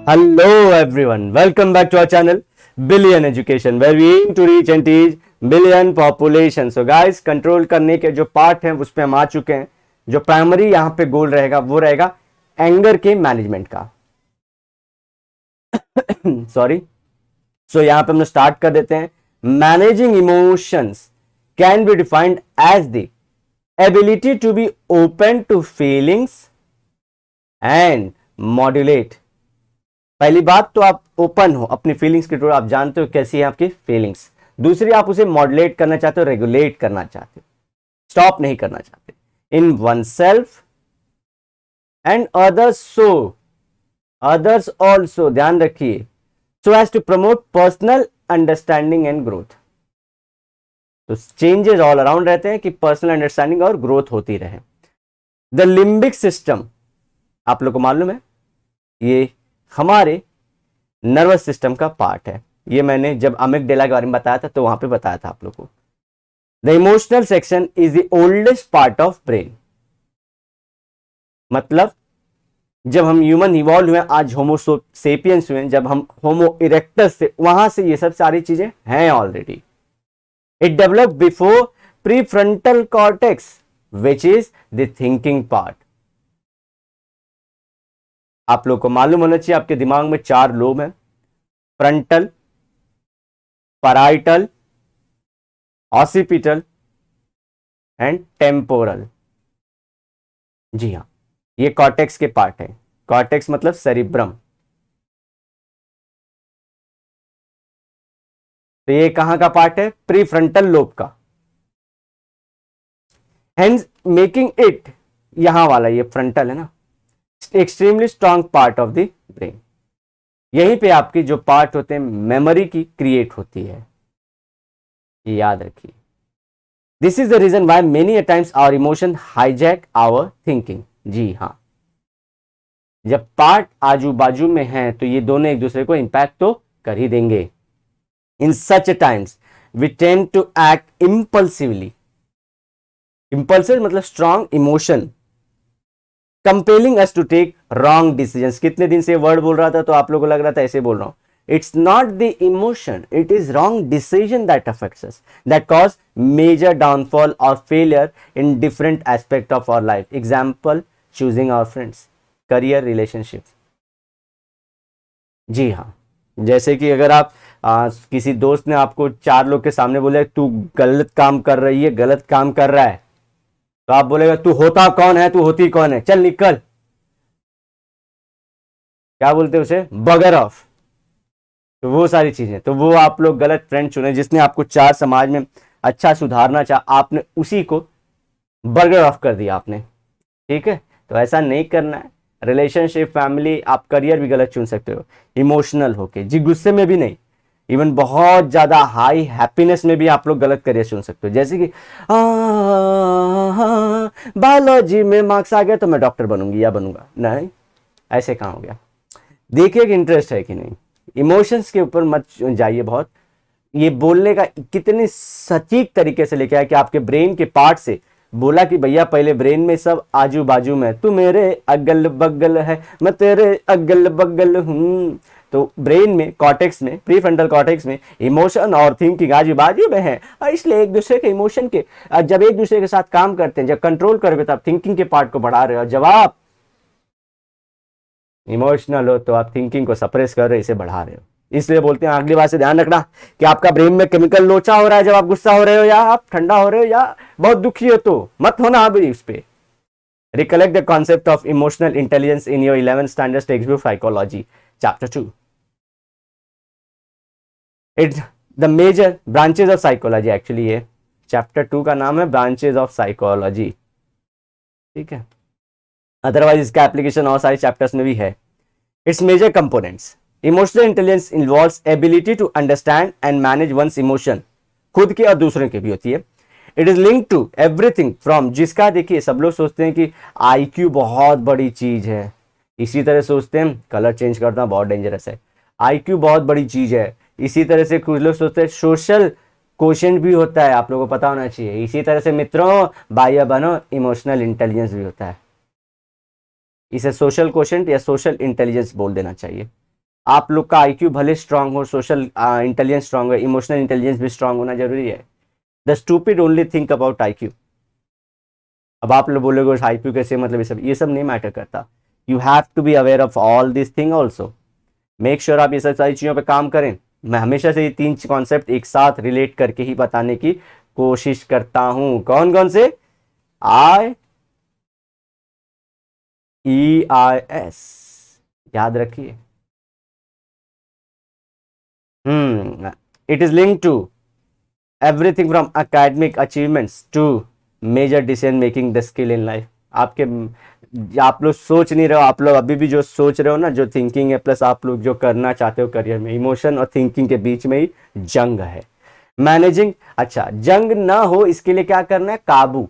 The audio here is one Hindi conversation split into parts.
Hello everyone, welcome back to our channel Billion Education where we aim to reach and teach billion population. So guys, control करने के जो पार्ट हैं उस पे हम आ चुके हैं. जो प्राइमरी यहाँ पे गोल रहेगा वो रहेगा एंगर के मैनेजमेंट का. सॉरी. सो यहाँ पे हम स्टार्ट कर देते हैं. Managing emotions can be defined as the ability to be open to feelings and modulate. पहली बात तो आप ओपन हो अपनी फीलिंग्स के टू, आप जानते हो कैसी है आपकी फीलिंग्स. दूसरी, आप उसे मॉड्यूलेट करना चाहते हो, रेगुलेट करना चाहते हो, स्टॉप नहीं करना चाहते in oneself and others. So others also, ध्यान रखिए, so as to promote personal understanding and growth. तो चेंजेस ऑल अराउंड रहते हैं कि पर्सनल अंडरस्टैंडिंग और ग्रोथ होती रहे. द लिम्बिक सिस्टम, आप लोग को मालूम है, ये हमारे नर्वस सिस्टम का पार्ट है. ये मैंने जब अमिगडाला के बारे में बताया था तो वहां पे बताया था आप लोगों को. The emotional section is the oldest part of brain. मतलब जब हम ह्यूमन इवॉल्व हुए, आज होमो सेपियंस हुए, जब हम होमो इरेक्टस थे, वहां से ये सब सारी चीजें हैं already. It develop before prefrontal cortex which is the thinking part. आप लोग को मालूम होना चाहिए आपके दिमाग में 4 लोब हैं: frontal, parietal, occipital and temporal. जी हाँ, ये कॉर्टेक्स के पार्ट है. कॉर्टेक्स मतलब सेरिब्रम. तो ये कहां का पार्ट है? प्रीफ्रंटल लोब का. हेंस मेकिंग इट, यहां वाला ये फ्रंटल है ना, extremely strong part of the brain. यहीं पे आपकी जो पार्ट होते हैं मेमोरी की क्रिएट होती है, ये याद रखिए. This is the reason why many times our emotion hijack our thinking. जी हाँ, जब पार्ट आजू बाजू में हैं तो ये दोनों एक दूसरे को इंपैक्ट तो कर ही देंगे. In such times we tend to act impulsively. Impulsive मतलब strong emotion, compelling us to take wrong decisions. कितने दिन से वर्ड बोल रहा था तो आप लोगों को लग रहा था ऐसे बोल रहा हूं. It's not the emotion, it is wrong decision that affects us, that cause major downfall और failure in different aspect of our life. Example, choosing our friends, career, relationship. जी हाँ, जैसे कि अगर आप किसी दोस्त ने आपको 4 लोग के सामने बोले तू गलत काम कर रही है, गलत काम कर रहा है, तो आप बोलेगा तू होता कौन है, तू होती कौन है, चल निकल. क्या बोलते हैं उसे? बगर ऑफ. तो वो सारी चीजें, तो वो आप लोग गलत फ्रेंड चुने. जिसने आपको 4 समाज में अच्छा सुधारना चाहा, आपने उसी को बर्गर ऑफ कर दिया आपने. ठीक है, तो ऐसा नहीं करना है. रिलेशनशिप, फैमिली, आप करियर भी गलत चुन सकते हो इमोशनल होके. जी, गुस्से में भी नहीं, इवन बहुत ज्यादा हाई हैप्पीनेस में भी आप लोग गलत करियर चुन सकते हो. जैसे कि बायोलॉजी में मार्क्स आ गया तो मैं डॉक्टर बनूंगी या बनूंगा. नहीं, ऐसे कहाँ हो गया? देखिए कि इंटरेस्ट है कि नहीं. इमोशंस के ऊपर मत जाइए बहुत. ये बोलने का कितनी सटीक तरीके से लेके आया कि आपके ब्रेन के पार्ट से बोला कि भैया पहले ब्रेन में सब आजू बाजू में, तू मेरे अगल बगल है, मैं तेरे अगल बगल हूं. तो ब्रेन में, कॉर्टेक्स में, प्रीफ्रंटल कॉर्टेक्स में इमोशन और थिंकिंग आजू बाजू में है. और इसलिए एक दूसरे के इमोशन के, जब एक दूसरे के साथ काम करते हैं, जब कंट्रोल करोगे तो आप थिंकिंग के पार्ट को बढ़ा रहे हो. जब आप इमोशनल हो तो आप थिंकिंग को सप्रेस कर रहे हो, इसे बढ़ा रहे हो. इसलिए बोलते हैं अगली बार से ध्यान रखना कि आपका ब्रेन में केमिकल लोचा हो रहा है जब आप गुस्सा हो रहे हो, या आप ठंडा हो रहे हो, या बहुत दुखी हो, तो मत होना अभी उस पे. Recollect the concept of emotional intelligence in your 11th standard textbook psychology chapter 2. It's the major branches of psychology. actually ये chapter 2 का नाम है branches of psychology. ठीक है, अदरवाइज इसका एप्लीकेशन और सारे चैप्टर्स में भी है. Its major components. Emotional intelligence involves ability to understand and manage one's emotion. खुद के और दूसरों की भी होती है. It is link to everything from, जिसका देखिए सब लोग सोचते हैं कि IQ बहुत बड़ी चीज है. इसी तरह सोचते हैं, कलर चेंज करना बहुत डेंजरस है. IQ बहुत बड़ी चीज है. इसी तरह से कुछ लोग सोचते हैं सोशल क्वेश्चन भी होता है, आप लोगों को पता होना चाहिए. इसी तरह से मित्रों, बाह्य बनो, इमोशनल इंटेलिजेंस भी होता है. इसे सोशल क्वोशंट या सोशल इंटेलिजेंस बोल देना चाहिए. आप लोग का आईक्यू भले स्ट्रांग हो, सोशल इंटेलिजेंस स्ट्रांग हो, इमोशनल इंटेलिजेंस भी स्ट्रांग होना जरूरी है। The stupid only think about IQ. अब आप लोग बोलोगे आईक्यू कैसे, मतलब ये सब नहीं मैटर करता। You have to be aware of all this thing also. Make sure आप ये सब सारी चीज़ों पे काम करें। मैं हमेशा से ये 3 कॉन्सेप्ट एक साथ रिलेट करके ही बताने की कोशिश करता हूं। कौन कौन से? आई ई आई एस, याद रखिए। It is link to everything from academic achievements to major decision making the skill in life. आपके आप लोग सोच नहीं रहे हो, आप लोग अभी भी जो सोच रहे हो ना, जो थिंकिंग है प्लस आप लोग जो करना चाहते हो करियर में, इमोशन और थिंकिंग के बीच में ही जंग है। मैनेजिंग, अच्छा जंग ना हो इसके लिए क्या करना है? काबू।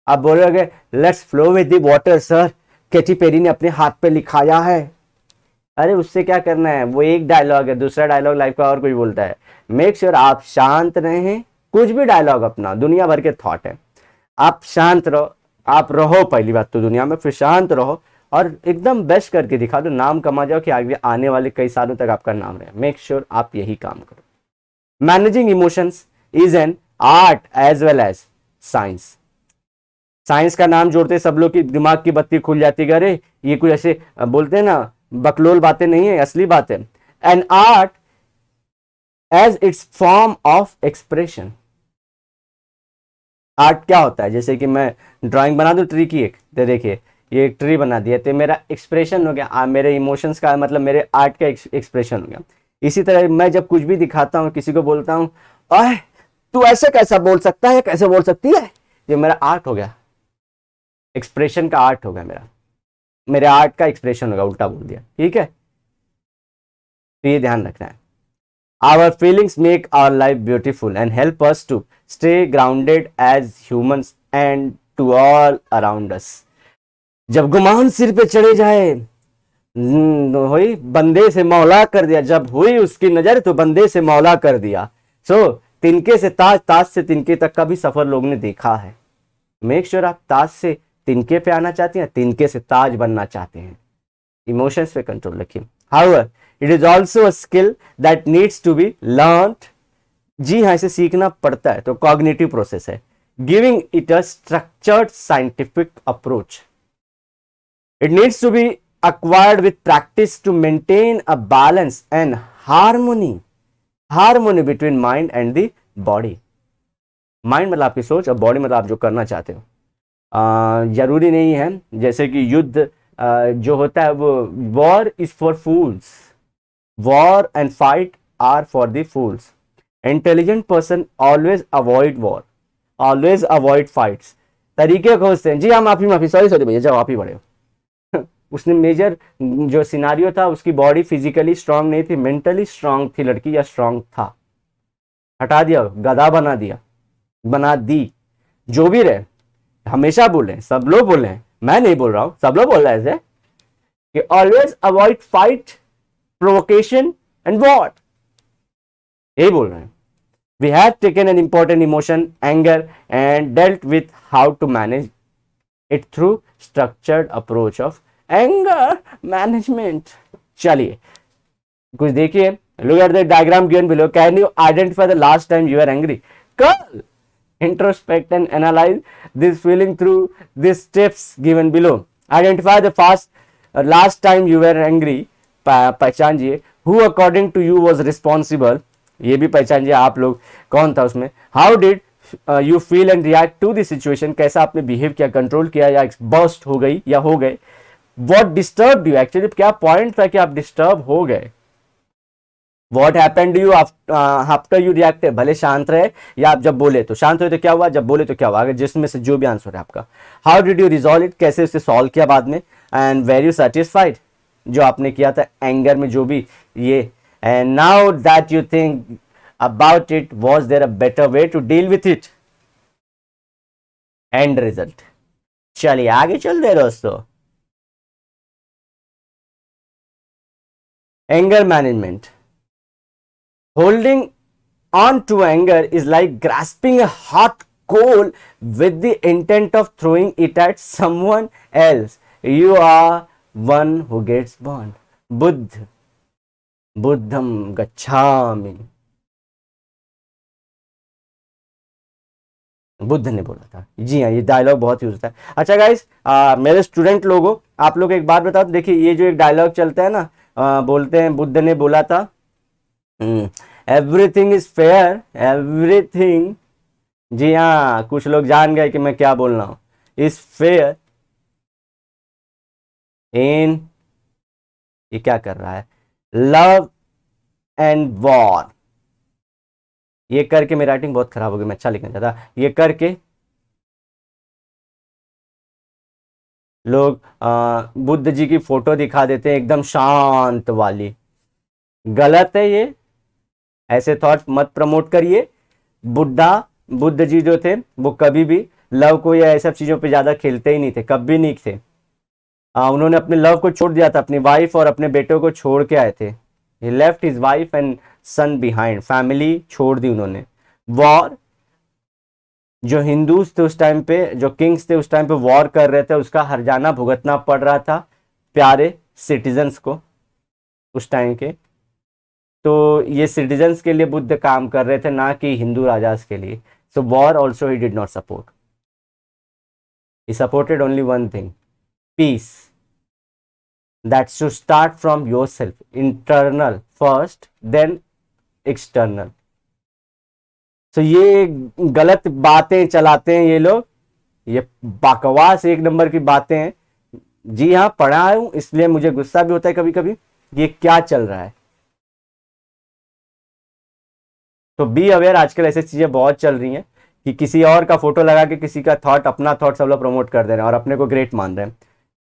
आप बोलोगे let's flow with the water sir, Katy Perry ने अपने हाथ पे लिखाया है। अरे उससे क्या करना है, वो एक डायलॉग है, दूसरा डायलॉग लाइफ का और कोई बोलता है। मेक श्योर आप शांत रहें। कुछ भी डायलॉग अपना, दुनिया भर के थॉट है, आप शांत रहो। आप रहो पहली बात तो दुनिया में, फिर शांत रहो और एकदम बेस्ट करके दिखा दो, नाम कमा जाओ कि आगे आने वाले कई सालों तक आपका नाम रहे। मेक श्योर आप यही काम करो। Managing emotions is an art as well as science. Science का नाम जोड़ते सब लोग की दिमाग की बत्ती खुल जाती है। अरे ये कुछ ऐसे बोलते हैं ना, बकलोल बातें नहीं है, असली बात है। An art as its form of expression. Art क्या होता है? जैसे कि मैं ड्राइंग बना दूं ट्री की एक, तो देखिए ये एक ट्री बना दिया, तो मेरा एक्सप्रेशन हो गया, मेरे इमोशंस का मतलब मेरे आर्ट का एक्सप्रेशन हो गया। इसी तरह मैं जब कुछ भी दिखाता हूँ, किसी को बोलता हूँ अरे तू ऐसे कैसा बोल सकता है, कैसे बोल सकती है, ये मेरा आर्ट हो गया, एक्सप्रेशन का आर्ट हो गया मेरा, मेरे आर्ट का एक्सप्रेशन होगा, उल्टा बोल दिया। ठीक है, तो ये ध्यान रखना है। Our feelings make our life beautiful and help us to stay grounded as humans and to all around us. जब गुमान सिर पे चढ़े जाए, हुई बंदे से मौला कर दिया, जब हुई उसकी नजर तो बंदे से मौला कर दिया। सो तिनके से ताज, ताज से तिनके तक का भी सफर लोग ने देखा है। मेक श्योर आप ताज से तिनके पे आना चाहते हैं, तिनके से ताज बनना चाहते हैं। इमोशंस पे कंट्रोल रखिए। However it is also a skill that needs to be learned. जी हाँ, इसे सीखना पड़ता है, तो कॉग्निटिव प्रोसेस है। Giving it a structured scientific approach. It needs to be acquired with practice to maintain a balance and harmony between mind and the body। Mind मतलब आपकी सोच और बॉडी मतलब आप जो करना चाहते हो। जरूरी नहीं है, जैसे कि युद्ध जो होता है वो war is for fools, war and fight are for the fools. Intelligent person always avoid war, always avoid fights. तरीके खोजते हैं। जी हाँ, माफी सॉरी भैया, जाओ आप ही बड़े हो। उसने मेजर जो सिनारियो था, उसकी बॉडी फिजिकली स्ट्रांग नहीं थी, मेंटली स्ट्रांग थी लड़की, या स्ट्रांग था, हटा दिया, गधा बना दिया, बना दी। जो भी रहे, हमेशा बोले, सब लोग बोले हैं, मैं नहीं बोल रहा हूं, सब लोग बोल रहे हैं ऐसे कि always avoid fight, provocation and war, यही बोल रहे हैं। We have taken an important emotion anger and dealt with how to manage it through structured approach of anger management. चलिए कुछ देखिए, look at the diagram given below. Can you identify the last time you are angry? कल introspect and analyze this feeling through these steps given below. Identify the last time you were angry, पहचानिए। who according to you was responsible, ये भी पहचानिए आप लोग कौन था उसमें। how did you feel and react to the situation, कैसा आपने बिहेव किया, कंट्रोल किया या बर्स्ट हो गई या हो गए। what disturbed you, एक्चुअली क्या पॉइंट था कि आप डिस्टर्ब हो गए। What happened to you after you reacted, भले शांत रहे या आप जब बोले तो शांत हुए तो क्या हुआ, जब बोले तो क्या हुआ, अगर जिसमें से जो भी आंसर है आपका। How did you resolve it, कैसे उसे सॉल्व किया बाद में। एंड वेर यू सेटिस्फाइड, जो आपने किया था एंगर में जो भी ये। And now that you think about it, was there a better way to deal with it. And result. चलिए आगे चल रहे दोस्तों। Anger management. Holding on to anger is like grasping a hot coal with the intent of throwing it at someone else. You are one who gets burned. Buddha बुद्धम गच्छामि, बुद्ध ने बोला था। जी हाँ, ये डायलॉग बहुत यूज होता है। अच्छा गाइस, मेरे स्टूडेंट लोगों, आप लोग एक बात बताओ, देखिए ये जो एक डायलॉग चलता है ना, बोलते हैं बुद्ध ने बोला था, एवरीथिंग इज फेयर, एवरीथिंग, जी हाँ, कुछ लोग जान गए कि मैं क्या बोल रहा हूं, इज फेयर इन, ये क्या कर रहा है, लव एंड वॉर, ये करके मेरी राइटिंग बहुत खराब हो गई, मैं अच्छा लिखना चाहता, ये करके लोग बुद्ध जी की फोटो दिखा देते हैं एकदम शांत वाली, गलत है ये, ऐसे थॉट मत प्रमोट करिए। बुद्धा, बुद्ध जी जो थे वो कभी भी लव को या ऐसी चीजों पे ज्यादा खेलते ही नहीं थे, कभी नहीं थे। उन्होंने अपने लव को छोड़ दिया था, अपनी वाइफ और अपने बेटों को छोड़ के आए थे, he left his wife and son behind, family छोड़ दी उन्होंने। वॉर, जो हिंदूज थे उस टाइम पे, जो किंग्स थे उस टाइम पे वॉर कर रहे थे, उसका हर्जाना भुगतना पड़ रहा था प्यारे सिटीजन्स को उस टाइम के, तो ये सिटीजन्स के लिए बुद्ध काम कर रहे थे, ना कि हिंदू राजास के लिए। So war also he did not support, he supported only one thing, peace, that should start from yourself, internal first then external। तो ये गलत बातें चलाते हैं ये लोग, ये बकवास एक नंबर की बातें हैं। जी हाँ, पढ़ा हूं, इसलिए मुझे गुस्सा भी होता है कभी कभी, ये क्या चल रहा है। तो बी अवेयर, आजकल ऐसी चीजें बहुत चल रही हैं कि किसी और का फोटो लगा के किसी का थॉट, अपना थॉट सब लोग प्रमोट कर दे रहे हैं और अपने को ग्रेट मान रहे हैं।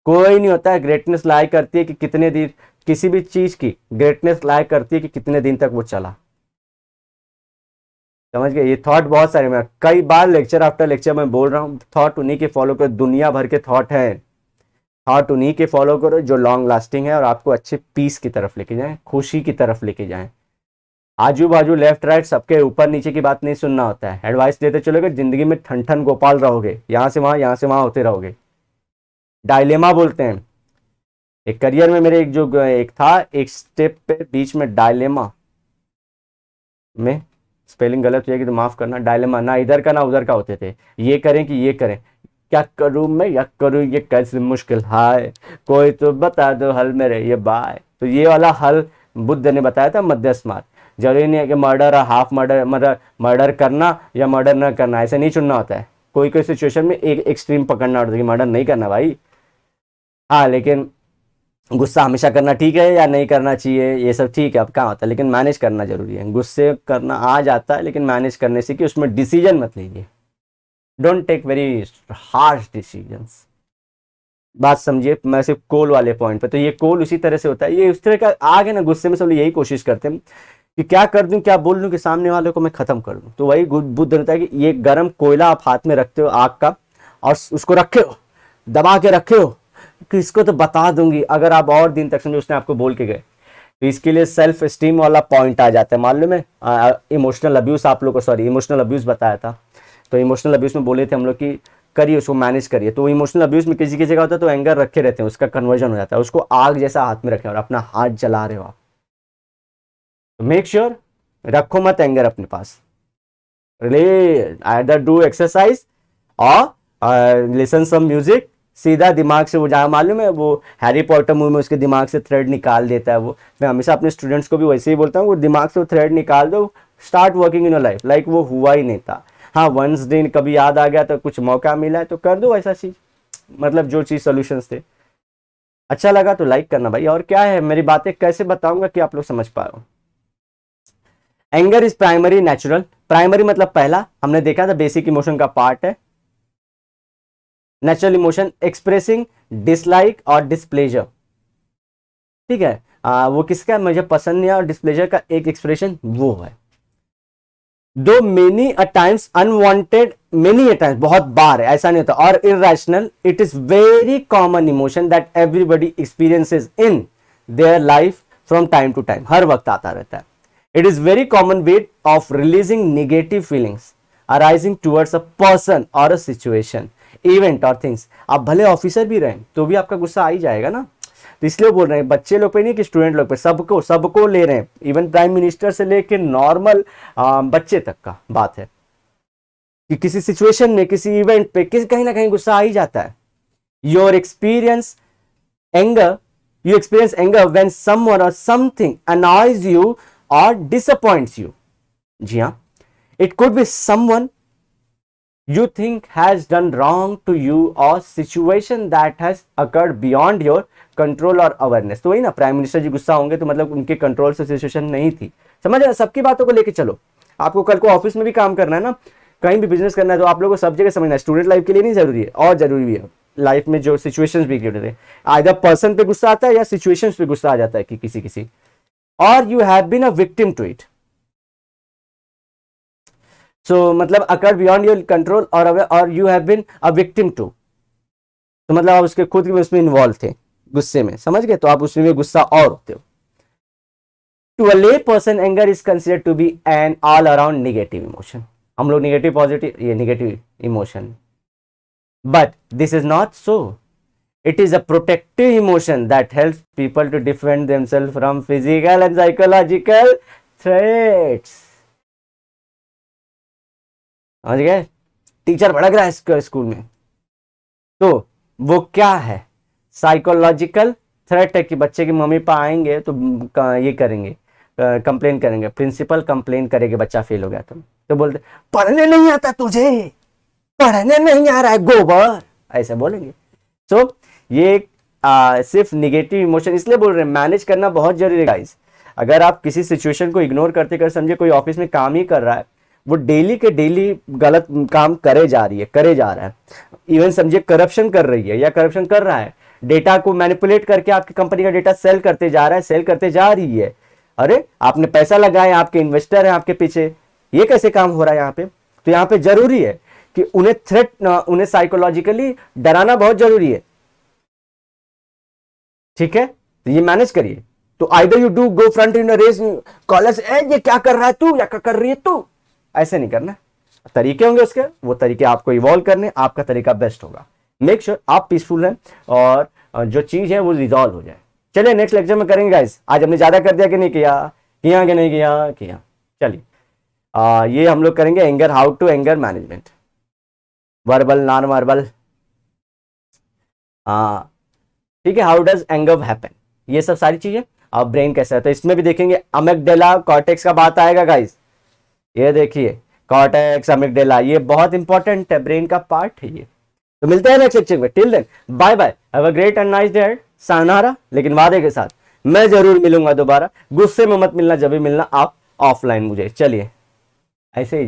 कोई नहीं होता है, ग्रेटनेस लाई करती है कि कितने दिन, किसी भी चीज की ग्रेटनेस लाई करती है कि कितने दिन तक वो चला, समझ गए। ये थॉट बहुत सारे, मैं कई बार लेक्चर आफ्टर लेक्चर में बोल रहा हूँ, थॉट उन्हीं के फॉलो करो, दुनिया भर के थॉट है, थॉट उन्हीं के फॉलो करो जो लॉन्ग लास्टिंग है और आपको अच्छे पीस की तरफ लेके जाए, खुशी की तरफ लेके जाए। आजू बाजू लेफ्ट राइट सबके ऊपर नीचे की बात नहीं सुनना होता है, एडवाइस देते चलोगे जिंदगी में ठन ठन गोपाल रहोगे, यहां से वहां, यहां से वहां होते रहोगे। डायलेमा बोलते हैं, एक करियर में मेरे एक था, एक स्टेप पे बीच में डायलेमा में, स्पेलिंग गलत हुई कि तो माफ करना, डायलेमा ना इधर का ना उधर का होते थे, ये करें कि ये करें, क्या करूं मैं, या करूं ये, कैसे मुश्किल है, कोई तो बता दो हल मेरे ये बाय। तो ये वाला हल बुद्ध ने बताया था, मध्यस्थ मार्ग। जरूरी नहीं है कि मर्डर और हाफ मर्डर, मतलब मर्डर करना या मर्डर न करना, ऐसे नहीं चुनना होता है। कोई कोई सिचुएशन में एक एक्सट्रीम पकड़ना होता है कि मर्डर नहीं करना भाई, हाँ, लेकिन गुस्सा हमेशा करना ठीक है या नहीं करना चाहिए, ये सब ठीक है, अब कहाँ होता है, लेकिन मैनेज करना जरूरी है। गुस्से करना आ जाता है, लेकिन मैनेज करने से कि उसमें डिसीजन मत लीजिए, don't take very harsh decisions. बात समझिए, मैं सिर्फ कोल वाले पॉइंट पे, तो ये कोल उसी तरह से होता है, ये उस तरह का आग है ना, गुस्से में सब यही कोशिश करते हैं कि क्या कर दूं, क्या बोल दूं कि सामने वाले को मैं खत्म कर दूं। तो वही बुद्ध होता है कि ये गर्म कोयला आप हाथ में रखते हो आग का, और उसको रखे हो, दबा के रखे हो कि इसको तो बता दूंगी, अगर आप और दिन तक समझो उसने आपको बोल के गए, तो इसके लिए सेल्फ एस्टीम वाला पॉइंट आ जाता है। मालूम है, इमोशनल अब्यूज आप लोग को, सॉरी, इमोशनल अब्यूज बताया था, तो इमोशनल अब्यूज में बोले थे हम लोग कि करिए, उसको मैनेज करिए। तो इमोशनल अब्यूज में किसी की जगह होता है तो एंगर रखे रहते हैं, उसका कन्वर्जन हो जाता है, उसको आग जैसा हाथ में रखें और अपना हाथ जला रहे हो आप, तो मेक श्योर रखो मत एंगर अपने पास। आइदर डू एक्सरसाइज और लिसन सम म्यूजिक, सीधा दिमाग से वो जहाँ, मालूम है वो हैरी पॉटर मूवी में उसके दिमाग से थ्रेड निकाल देता है वो, मैं हमेशा अपने स्टूडेंट्स को भी वैसे ही बोलता हूँ, वो दिमाग से वो थ्रेड निकाल दो, start working in your life like वो हुआ ही नहीं था। हाँ, वंस दिन कभी याद आ गया तो कुछ मौका मिला है तो कर दो ऐसा चीज, मतलब जो चीज सोल्यूशंस थे। अच्छा लगा तो लाइक करना भाई, और क्या है, मेरी बातें कैसे बताऊंगा कि आप लोग समझ पा रहे हो। Anger is primary natural, primary मतलब पहला, हमने देखा था बेसिक इमोशन का पार्ट है। नेचुरल इमोशन एक्सप्रेसिंग डिसलाइक और डिसप्लेजर, ठीक है, वो किसका, मुझे पसंद नहीं है, और डिसप्लेजर का एक एक्सप्रेशन वो है। दो many a times unwanted, many a times बहुत बार है, ऐसा नहीं होता, और irrational, it is very common emotion that everybody experiences in their life from time to time, हर वक्त आता रहता है। It is very common way of releasing negative feelings arising towards a person और अ सिचुएशन, इवेंट और थिंग्स। आप भले ऑफिसर भी रहें तो भी आपका गुस्सा आ ही जाएगा ना, तो इसलिए बोल रहे हैं बच्चे लोग पे नहीं कि स्टूडेंट लोग पे, सबको सबको ले रहे हैं, इवन प्राइम मिनिस्टर से लेके नॉर्मल बच्चे तक का बात है कि किसी सिचुएशन में, किसी इवेंट पे किसी कहीं ना कहीं गुस्सा आ ही जाता है। Your experience anger, you experience anger when someone or something annoys you or disappoints you. जी हाँ, it could be someone you think has done wrong to you or situation that has occurred beyond your control or awareness. तो वही ना, प्राइम मिनिस्टर जी गुस्सा होंगे तो मतलब उनके कंट्रोल से सिचुएशन नहीं थी, समझ रहे, सबकी बातों को लेके चलो। आपको कल को ऑफिस में भी काम करना है ना, कहीं भी बिजनेस करना है, तो आप लोगों को सब जगह समझना है, स्टूडेंट लाइफ के लिए नहीं जरूरी है, और जरूरी भी है लाइफ में जो सिचुएशंस भी क्रिएट होते हैं, आइदर पर्सन पे गुस्सा आता है या सिचुएशंस पे गुस्सा आ जाता है कि किसी और you have been a victim to it. So मतलब अकर बियॉन्ड योर कंट्रोल और you have been a victim to, तो मतलब आप उसके खुद में उसमें इन्वॉल्व थे गुस्से में, समझ गए, तो आप उसमें गुस्सा और होते हो। To a lay person anger is considered to be an all around negative emotion. हम लोग नेगेटिव पॉजिटिव, ये negative emotion, but this is not so. It is a protective emotion that helps people to defend themselves from physical and psychological threats. समझ गए, टीचर भड़क रहा है स्कूल में, तो वो क्या है, साइकोलॉजिकल थ्रेट है कि बच्चे के मम्मी पापा आएंगे तो ये करेंगे, कंप्लेन करेंगे, प्रिंसिपल कंप्लेन करेंगे बच्चा फेल हो गया तो बोलते पढ़ने नहीं आता तुझे, पढ़ने नहीं आ रहा है गोबर, ऐसे बोलेंगे। सो ये सिर्फ निगेटिव इमोशन इसलिए बोल रहे हैं, मैनेज करना बहुत जरूरी है गाइस। अगर आप किसी सिचुएशन को इग्नोर करते कर, समझे कोई ऑफिस में काम ही कर रहा है, वो डेली के डेली गलत काम करे जा रहा है, इवन समझिए करप्शन कर रही है या करप्शन कर रहा है, डेटा को मैनिपुलेट करके आपकी कंपनी का डेटा सेल करते जा रहा है, सेल करते जा रही है, अरे आपने पैसा लगाया, आपके इन्वेस्टर है आपके पीछे, ये कैसे काम हो रहा है यहाँ पे। तो यहाँ पे जरूरी है कि उन्हें साइकोलॉजिकली डराना बहुत जरूरी है, ठीक है, तो ये मैनेज करिए। तो either you do go front in race college, ये क्या कर रहा है तू या क्या कर रही है तू, ऐसे नहीं करना, तरीके होंगे उसके, वो तरीके आपको इवॉल्व करने, आपका तरीका बेस्ट होगा। मेक श्योर आप पीसफुल रहें और जो चीज है वो रिजॉल्व हो जाए। चलिए नेक्स्ट लेक्चर में करेंगे गाइस। आज हमने ज्यादा कर दिया कि नहीं किया कि नहीं किया। चलिए ये हम लोग करेंगे anger, how to anger management, verbal non verbal, ठीक है, हाउ डज एंगर हैपन, ये सब सारी चीजें, और ब्रेन कैसा है तो इसमें भी देखेंगे। अमिगडाला कॉर्टेक्स का बात आएगा गाइस, ये देखिए कॉर्टेक्स अमिगडाला, ये बहुत इंपॉर्टेंट है, ब्रेन का पार्ट है ये। तो मिलते हैं नेक्स्ट लेक्चर में, till then bye bye, have a great and nice day, sayonara. लेकिन वादे के साथ मैं जरूर मिलूंगा दोबारा, गुस्से में मत मिलना, जब भी मिलना आप ऑफलाइन मुझे। चलिए ऐसे ही